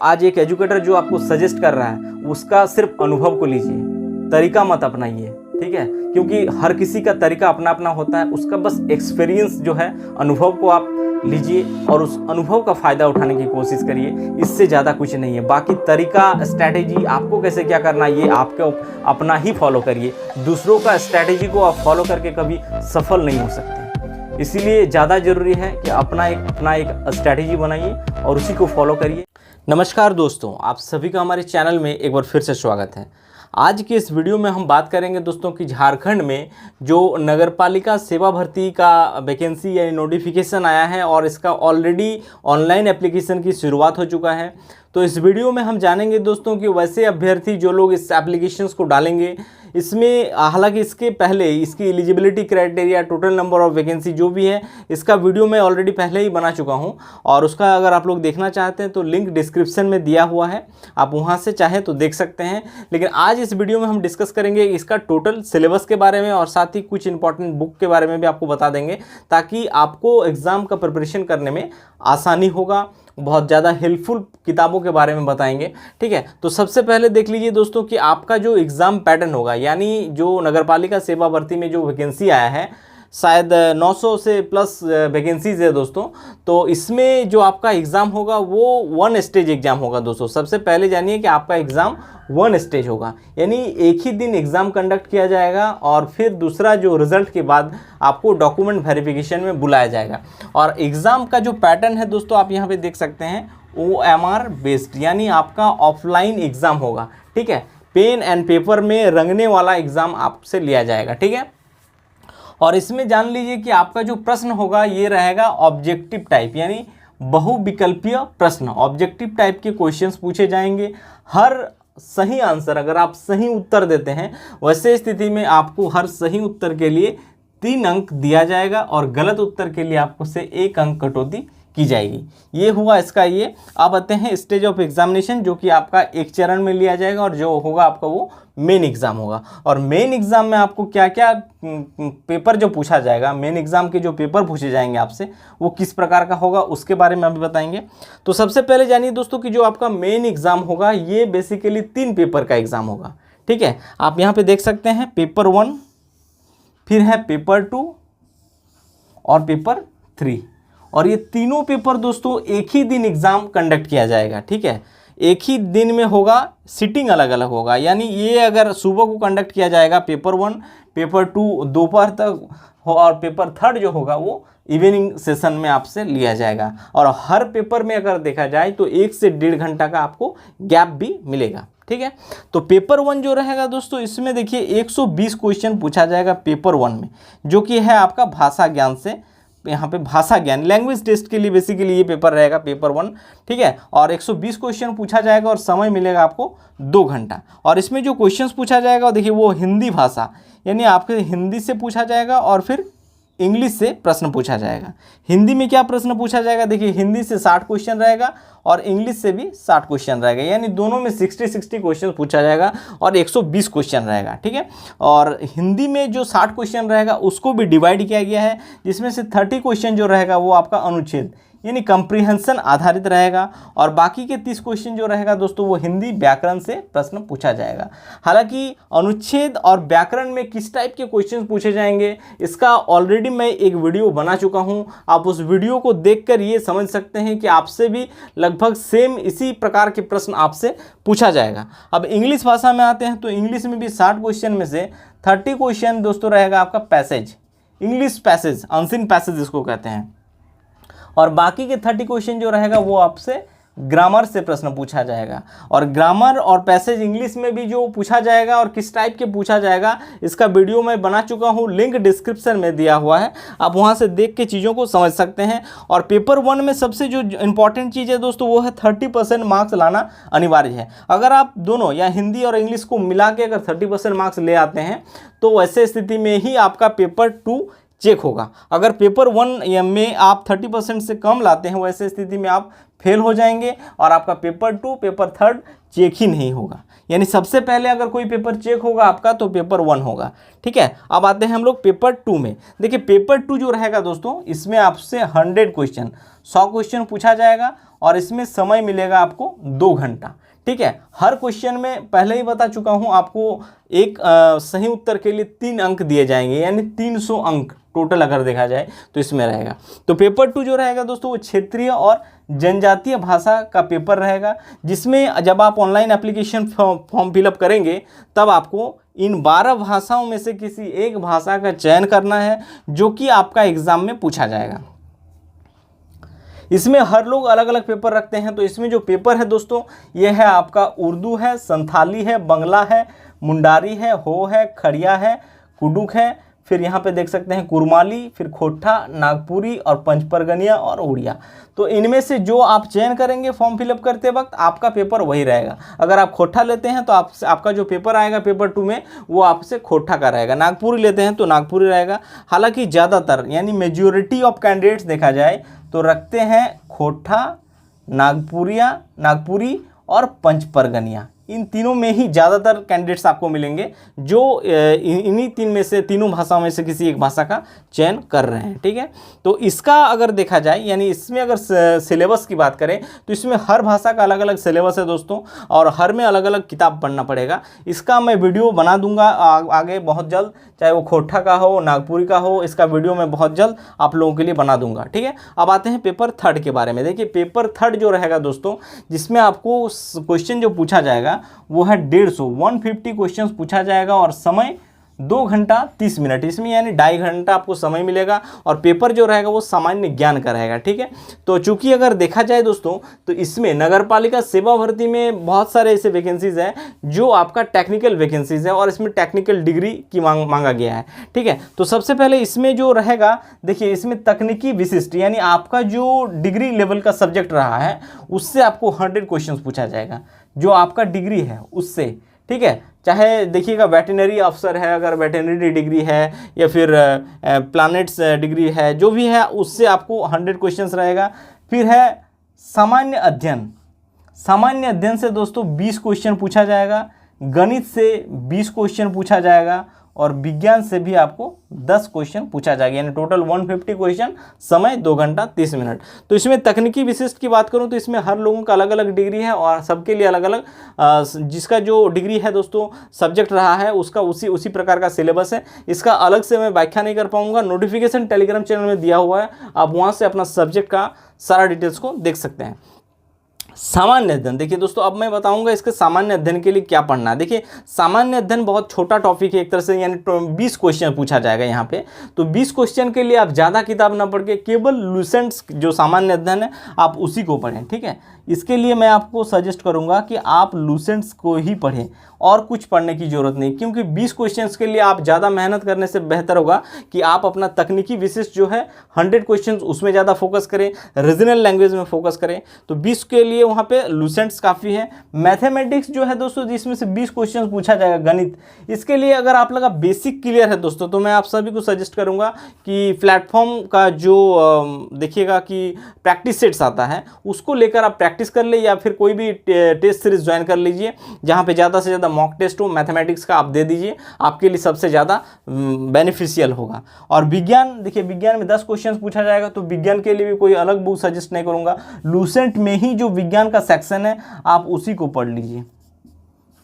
आज एक एजुकेटर जो आपको सजेस्ट कर रहा है उसका सिर्फ अनुभव को लीजिए, तरीका मत अपनाइए, ठीक है, क्योंकि हर किसी का तरीका अपना अपना होता है। उसका बस एक्सपीरियंस जो है, अनुभव को आप लीजिए और उस अनुभव का फ़ायदा उठाने की कोशिश करिए, इससे ज़्यादा कुछ नहीं है। बाकी तरीका, स्ट्रैटेजी आपको कैसे क्या करना है ये आपको अपना ही फॉलो करिए। दूसरों का स्ट्रैटेजी को आप फॉलो करके कभी सफल नहीं हो सकते। इसीलिए ज़्यादा ज़रूरी है कि अपना एक स्ट्रैटेजी बनाइए और उसी को फॉलो करिए। नमस्कार दोस्तों, आप सभी का हमारे चैनल में एक बार फिर से स्वागत है। आज के इस वीडियो में हम बात करेंगे दोस्तों कि झारखंड में जो नगरपालिका सेवा भर्ती का वैकेंसी या नोटिफिकेशन आया है और इसका ऑलरेडी ऑनलाइन एप्लीकेशन की शुरुआत हो चुका है। तो इस वीडियो में हम जानेंगे दोस्तों कि वैसे अभ्यर्थी जो लोग इस एप्लीकेशंस को डालेंगे, इसमें हालांकि इसके पहले इसकी eligibility criteria, total number of vacancy जो भी है, इसका वीडियो मैं ऑलरेडी पहले ही बना चुका हूं और उसका अगर आप लोग देखना चाहते हैं तो लिंक डिस्क्रिप्शन में दिया हुआ है, आप वहां से चाहे तो देख सकते हैं। लेकिन आज इस वीडियो में हम डिस्कस करेंगे इसका टोटल सिलेबस के बारे में और साथ ही कुछ इंपॉर्टेंट बुक के बारे में भी आपको बता देंगे, ताकि आपको एग्ज़ाम का प्रिपरेशन करने में आसानी होगा। बहुत ज़्यादा हेल्पफुल किताबों के बारे में बताएंगे, ठीक है। तो सबसे पहले देख लीजिए दोस्तों कि आपका जो एग्ज़ाम पैटर्न होगा, यानी जो नगरपालिका सेवा भर्ती में जो वैकेंसी आया है, शायद 900 से प्लस वैकेंसीज है दोस्तों। तो इसमें जो आपका एग्ज़ाम होगा वो 1 स्टेज एग्ज़ाम होगा दोस्तों। सबसे पहले जानिए कि आपका एग्ज़ाम 1 स्टेज होगा, यानी एक ही दिन एग्ज़ाम कंडक्ट किया जाएगा और फिर दूसरा जो रिज़ल्ट के बाद आपको डॉक्यूमेंट वेरिफिकेशन में बुलाया जाएगा। और एग्ज़ाम का जो पैटर्न है दोस्तों, आप यहाँ पे देख सकते हैं, OMR बेस्ड, यानी आपका ऑफलाइन एग्ज़ाम होगा, ठीक है। पेन एंड पेपर में रंगने वाला एग्ज़ाम आपसे लिया जाएगा, ठीक है। और इसमें जान लीजिए कि आपका जो प्रश्न होगा ये रहेगा ऑब्जेक्टिव टाइप, यानी बहुविकल्पीय प्रश्न। ऑब्जेक्टिव टाइप के क्वेश्चंस पूछे जाएंगे। हर सही आंसर, अगर आप सही उत्तर देते हैं, वैसे स्थिति में आपको हर सही उत्तर के लिए 3 अंक दिया जाएगा और गलत उत्तर के लिए आपको से 1 अंक कटौती की जाएगी। ये हुआ इसका ये। अब आते हैं स्टेज ऑफ एग्जामिनेशन, जो कि आपका एक चरण में लिया जाएगा और जो होगा आपका वो मेन एग्ज़ाम होगा। और मेन एग्ज़ाम में आपको क्या क्या पेपर जो पूछा जाएगा, मेन एग्ज़ाम के जो पेपर पूछे जाएंगे आपसे, वो किस प्रकार का होगा उसके बारे में अभी बताएंगे। तो सबसे पहले जानिए दोस्तों कि जो आपका मेन एग्ज़ाम होगा ये बेसिकली 3 पेपर का एग्ज़ाम होगा, ठीक है। आप यहाँ पे देख सकते हैं पेपर 1, फिर है पेपर 2 और पेपर 3। और ये तीनों पेपर दोस्तों एक ही दिन एग्ज़ाम कंडक्ट किया जाएगा, ठीक है। एक ही दिन में होगा, सिटिंग अलग अलग होगा। यानी ये अगर सुबह को कंडक्ट किया जाएगा पेपर 1, पेपर 2 दोपहर तक हो और पेपर 3 जो होगा वो इवनिंग सेशन में आपसे लिया जाएगा। और हर पेपर में अगर देखा जाए तो 1 से 1.5 घंटा का आपको गैप भी मिलेगा, ठीक है। तो पेपर 1 जो रहेगा दोस्तों, इसमें देखिए 120 क्वेश्चन पूछा जाएगा पेपर 1 में, जो कि है आपका भाषा ज्ञान से। यहाँ पे भाषा ज्ञान, लैंग्वेज टेस्ट के लिए बेसिकली ये पेपर रहेगा पेपर 1, ठीक है। और 120 क्वेश्चन पूछा जाएगा और समय मिलेगा आपको 2 घंटा। और इसमें जो क्वेश्चंस पूछा जाएगा देखिए वो हिंदी भाषा, यानी आपके हिंदी से पूछा जाएगा और फिर इंग्लिश से प्रश्न पूछा जाएगा। हिंदी में क्या प्रश्न पूछा जाएगा, देखिए हिंदी से 60 क्वेश्चन रहेगा और इंग्लिश से भी 60 क्वेश्चन रहेगा, यानी दोनों में 60 क्वेश्चन पूछा जाएगा और 120 क्वेश्चन रहेगा, ठीक है। और हिंदी में जो 60 क्वेश्चन रहेगा उसको भी डिवाइड किया गया है, जिसमें से 30 क्वेश्चन जो रहेगा वो आपका अनुच्छेद यानी कंप्रीहेंशन आधारित रहेगा और बाकी के 30 क्वेश्चन जो रहेगा दोस्तों वो हिंदी व्याकरण से प्रश्न पूछा जाएगा। हालांकि अनुच्छेद और व्याकरण में किस टाइप के क्वेश्चन पूछे जाएंगे इसका ऑलरेडी मैं एक वीडियो बना चुका हूं। आप उस वीडियो को देखकर ये समझ सकते हैं कि आपसे भी लगभग सेम इसी प्रकार के प्रश्न आपसे पूछा जाएगा। अब इंग्लिश भाषा में आते हैं तो इंग्लिश में भी 60 क्वेश्चन में से 30 क्वेश्चन दोस्तों रहेगा आपका passage, English passage, unseen passage जिसको कहते हैं। और बाकी के 30 क्वेश्चन जो रहेगा वो आपसे ग्रामर से प्रश्न पूछा जाएगा। और ग्रामर और पैसेज इंग्लिश में भी जो पूछा जाएगा और किस टाइप के पूछा जाएगा इसका वीडियो मैं बना चुका हूँ, लिंक डिस्क्रिप्शन में दिया हुआ है, आप वहाँ से देख के चीज़ों को समझ सकते हैं। और पेपर 1 में सबसे जो इंपॉर्टेंट चीज़ है दोस्तों वो है 30% मार्क्स लाना अनिवार्य है। अगर आप दोनों या हिंदी और इंग्लिश को मिला के अगर 30% मार्क्स ले आते हैं तो वैसे स्थिति में ही आपका पेपर 2 चेक होगा। अगर पेपर 1 में आप 30% से कम लाते हैं वैसे स्थिति में आप फेल हो जाएंगे और आपका पेपर 2, पेपर 3 चेक ही नहीं होगा। यानी सबसे पहले अगर कोई पेपर चेक होगा आपका तो पेपर 1 होगा, ठीक है। अब आते हैं हम लोग पेपर 2 में। देखिए पेपर 2 जो रहेगा दोस्तों, इसमें आपसे 100 क्वेश्चन 100 क्वेश्चन पूछा जाएगा और इसमें समय मिलेगा आपको 2 घंटा, ठीक है। हर क्वेश्चन में पहले ही बता चुका हूँ आपको एक सही उत्तर के लिए 3 अंक दिए जाएंगे, यानी 300 अंक टोटल अगर देखा जाए तो इसमें रहेगा। तो पेपर 2 जो रहेगा दोस्तों वो क्षेत्रीय और जनजातीय भाषा का पेपर रहेगा, जिसमें जब आप ऑनलाइन एप्लीकेशन फॉर्म फिलअप करेंगे तब आपको इन 12 भाषाओं में से किसी एक भाषा का चयन करना है, जो कि आपका एग्जाम में पूछा जाएगा। इसमें हर लोग अलग अलग पेपर रखते हैं। तो इसमें जो पेपर है दोस्तों, ये है आपका उर्दू है, संथाली है, बंगला है, मुंडारी है, हो है, खड़िया है, कुडुक है, फिर यहाँ पे देख सकते हैं कुरमाली, फिर खोटा, नागपुरी और पंचपरगनिया और उड़िया। तो इनमें से जो आप चयन करेंगे फॉर्म फिलअप करते वक्त आपका पेपर वही रहेगा। अगर आप खोटा लेते हैं तो आपका जो पेपर आएगा पेपर 2 में वो आपसे खोटा का रहेगा। नागपुरी लेते हैं तो नागपुरी रहेगा। हालांकि ज़्यादातर यानी मेजॉरिटी ऑफ कैंडिडेट्स देखा जाए तो रखते हैं खोटा, नागपुरी और पंचपरगनिया। इन तीनों में ही ज़्यादातर कैंडिडेट्स आपको मिलेंगे जो इन्हीं 3 में से, तीनों भाषाओं में से किसी एक भाषा का चयन कर रहे हैं, ठीक है। तो इसका अगर देखा जाए, यानी इसमें अगर सिलेबस की बात करें तो इसमें हर भाषा का अलग अलग सिलेबस है दोस्तों, और हर में अलग अलग किताब पढ़ना पड़ेगा। इसका मैं वीडियो बना दूंगा आगे बहुत जल्द, चाहे वो खोटा का हो, नागपुरी का हो, इसका वीडियो मैं बहुत जल्द आप लोगों के लिए बना दूंगा, ठीक है। अब आते हैं पेपर 3 के बारे में। देखिए पेपर 3 जो रहेगा दोस्तों, जिसमें आपको क्वेश्चन जो पूछा जाएगा वो है 150 क्वेश्चंस पूछा जाएगा और समय 2 घंटा 30 मिनट, इसमें यानी 2.5 घंटा आपको समय मिलेगा। और पेपर जो रहेगा वो सामान्य ज्ञान का रहेगा, ठीक है। तो चूंकि अगर देखा जाए दोस्तों तो इसमें नगरपालिका सेवा भर्ती में बहुत सारे ऐसे वैकेंसीज हैं जो आपका टेक्निकल वैकेंसीज है और इसमें टेक्निकल डिग्री की मांगा गया है, ठीक है। तो सबसे पहले इसमें जो रहेगा, देखिए इसमें तकनीकी विशिष्ट यानी आपका जो डिग्री लेवल का सब्जेक्ट रहा है उससे आपको 100 क्वेश्चन पूछा जाएगा, जो आपका डिग्री है उससे, ठीक है। चाहे देखिएगा वेटरनरी अफसर है, अगर वेटरनरी डिग्री है या फिर प्लानेट्स डिग्री है, जो भी है उससे आपको 100 क्वेश्चंस रहेगा। फिर है सामान्य अध्ययन। सामान्य अध्ययन से दोस्तों 20 क्वेश्चन पूछा जाएगा, गणित से 20 क्वेश्चन पूछा जाएगा और विज्ञान से भी आपको 10 क्वेश्चन पूछा जाएगा, यानी टोटल 150 क्वेश्चन, समय 2 घंटा 30 मिनट। तो इसमें तकनीकी विशिष्ट की बात करूं तो इसमें हर लोगों का अलग अलग डिग्री है और सबके लिए अलग अलग जिसका जो डिग्री है दोस्तों सब्जेक्ट रहा है उसका उसी प्रकार का सिलेबस है। इसका अलग से मैं व्याख्या नहीं कर पाऊंगा, नोटिफिकेशन टेलीग्राम चैनल में दिया हुआ है, आप वहाँ से अपना सब्जेक्ट का सारा डिटेल्स को देख सकते हैं। सामान्य अध्ययन, देखिए दोस्तों अब मैं बताऊंगा इसके सामान्य अध्ययन के लिए क्या पढ़ना है। देखिए सामान्य अध्ययन बहुत छोटा टॉपिक है एक तरह से, यानी 20 क्वेश्चन पूछा जाएगा यहाँ पे। तो 20 क्वेश्चन के लिए आप ज़्यादा किताब ना पढ़ के केवल लुसेंट्स जो सामान्य अध्ययन है आप उसी को पढ़ें, ठीक है। इसके लिए मैं आपको सजेस्ट करूंगा कि आप लुसेंट्स को ही पढ़ें और कुछ पढ़ने की ज़रूरत नहीं, क्योंकि 20 क्वेश्चंस के लिए आप ज़्यादा मेहनत करने से बेहतर होगा कि आप अपना तकनीकी विशिष्ट जो है 100 क्वेश्चंस उसमें ज़्यादा फोकस करें, रीजनल लैंग्वेज में फोकस करें। तो 20 के लिए वहाँ पे लुसेंट्स काफ़ी है। मैथमेटिक्स जो है दोस्तों जिसमें से 20 क्वेश्चन पूछा जाएगा, गणित, इसके लिए अगर आप लगा बेसिक क्लियर है दोस्तों तो मैं आप सभी को सजेस्ट करूँगा कि प्लेटफॉर्म का जो देखिएगा कि प्रैक्टिस सेट्स आता है उसको लेकर आप प्रैक्टिस कर ले, या फिर कोई भी टेस्ट सीरीज ज्वाइन कर लीजिए जहाँ पे ज़्यादा से ज़्यादा मॉक टेस्ट हो मैथमेटिक्स का, आप दे दीजिए, आपके लिए सबसे ज़्यादा बेनिफिशियल होगा। और विज्ञान, देखिए विज्ञान में 10 क्वेश्चन पूछा जाएगा तो विज्ञान के लिए भी कोई अलग बुक सजेस्ट नहीं करूँगा, लुसेंट में ही जो विज्ञान का सेक्शन है आप उसी को पढ़ लीजिए,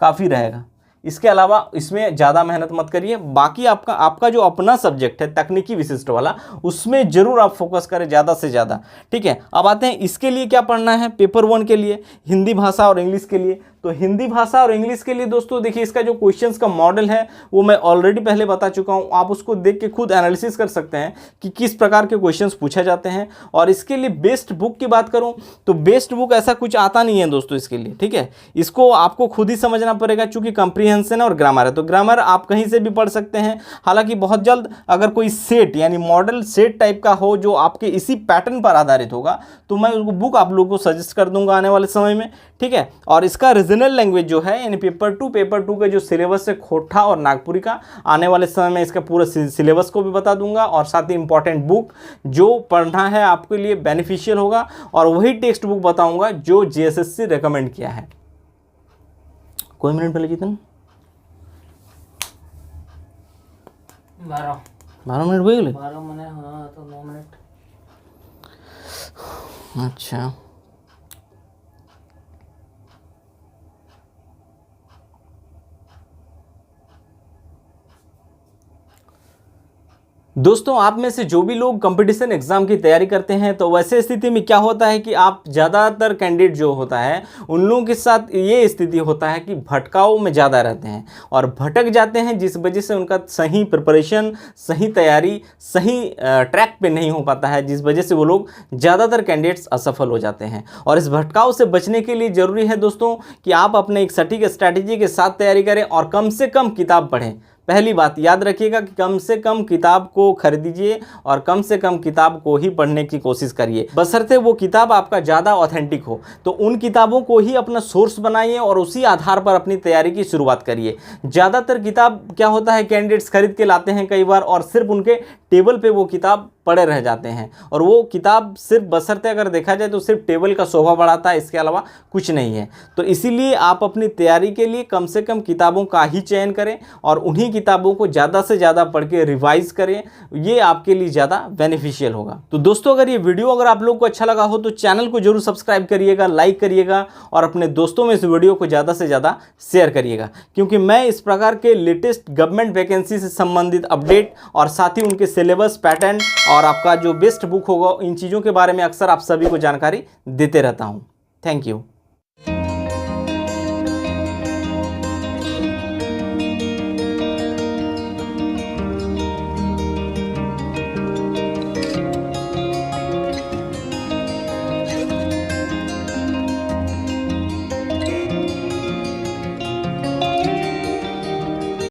काफ़ी रहेगा। इसके अलावा इसमें ज़्यादा मेहनत मत करिए। बाकी आपका जो अपना सब्जेक्ट है तकनीकी विशिष्ट वाला, उसमें ज़रूर आप फोकस करें ज़्यादा से ज़्यादा, ठीक है। अब आते हैं इसके लिए क्या पढ़ना है पेपर 1 के लिए, हिंदी भाषा और इंग्लिश के लिए। तो हिंदी भाषा और इंग्लिश के लिए दोस्तों देखिए इसका जो क्वेश्चंस का मॉडल है वो मैं ऑलरेडी पहले बता चुका हूँ, आप उसको देख के खुद एनालिसिस कर सकते हैं कि किस प्रकार के क्वेश्चंस पूछे जाते हैं। और इसके लिए बेस्ट बुक की बात करूँ तो बेस्ट बुक ऐसा कुछ आता नहीं है दोस्तों इसके लिए, ठीक है। इसको आपको खुद ही समझना पड़ेगा, चूँकि कंप्रीहेंशन और ग्रामर है, तो ग्रामर आप कहीं से भी पढ़ सकते हैं। हालांकि बहुत जल्द अगर कोई सेट यानी मॉडल सेट टाइप का हो जो आपके इसी पैटर्न पर आधारित होगा तो मैं उसको बुक आप लोगों को सजेस्ट कर दूंगा आने वाले समय में, ठीक है। और इसका रीजनल लैंग्वेज जो है यानी पेपर 2 का जो सिलेबस है खोटा और नागपुरी का, आने वाले समय में इसका पूरा सिलेबस को भी बता दूंगा और साथ ही इंपॉर्टेंट बुक जो पढ़ना है आपके लिए बेनिफिशियल होगा, और वही टेक्स्ट बुक बताऊंगा जो JSSC रेकमेंड किया है। कोई मिनट पहले जितन 12 मिनट हुए गए 12 मिनट। हाँ तो 9 मिनट। अच्छा दोस्तों, आप में से जो भी लोग कंपटीशन एग्जाम की तैयारी करते हैं तो वैसे स्थिति में क्या होता है कि आप ज़्यादातर कैंडिडेट जो होता है उन लोगों के साथ ये स्थिति होता है कि भटकाव में ज़्यादा रहते हैं और भटक जाते हैं, जिस वजह से उनका सही प्रिपरेशन, सही तैयारी, सही ट्रैक पे नहीं हो पाता है, जिस वजह से वो लोग ज़्यादातर कैंडिडेट्स असफल हो जाते हैं। और इस भटकाव से बचने के लिए ज़रूरी है दोस्तों कि आप अपने एक सटीक स्ट्रैटेजी के साथ तैयारी करें और कम से कम किताब पढ़ें। पहली बात याद रखिएगा कि कम से कम किताब को खरीदिए और कम से कम किताब को ही पढ़ने की कोशिश करिए, बशर्ते वो किताब आपका ज़्यादा ऑथेंटिक हो। तो उन किताबों को ही अपना सोर्स बनाइए और उसी आधार पर अपनी तैयारी की शुरुआत करिए। ज़्यादातर किताब क्या होता है, कैंडिडेट्स खरीद के लाते हैं कई बार और सिर्फ उनके टेबल पे वो किताब पड़े रह जाते हैं और वो किताब सिर्फ बशर्ते अगर देखा जाए तो सिर्फ टेबल का शोभा बढ़ाता है, इसके अलावा कुछ नहीं है। तो इसीलिए आप अपनी तैयारी के लिए कम से कम किताबों का ही चयन करें और उन्हीं किताबों को ज़्यादा से ज़्यादा पढ़ के रिवाइज करें, ये आपके लिए ज़्यादा बेनिफिशियल होगा। तो दोस्तों, अगर ये वीडियो अगर आप लोग को अच्छा लगा हो तो चैनल को जरूर सब्सक्राइब करिएगा, लाइक करिएगा और अपने दोस्तों में इस वीडियो को ज़्यादा से ज़्यादा शेयर करिएगा, क्योंकि मैं इस प्रकार के लेटेस्ट गवर्नमेंट वैकेंसी से संबंधित अपडेट और साथ ही उनके सिलेबस, पैटर्न और आपका जो बेस्ट बुक होगा, इन चीज़ों के बारे में अक्सर आप सभी को जानकारी देते रहता हूँ। Thank you.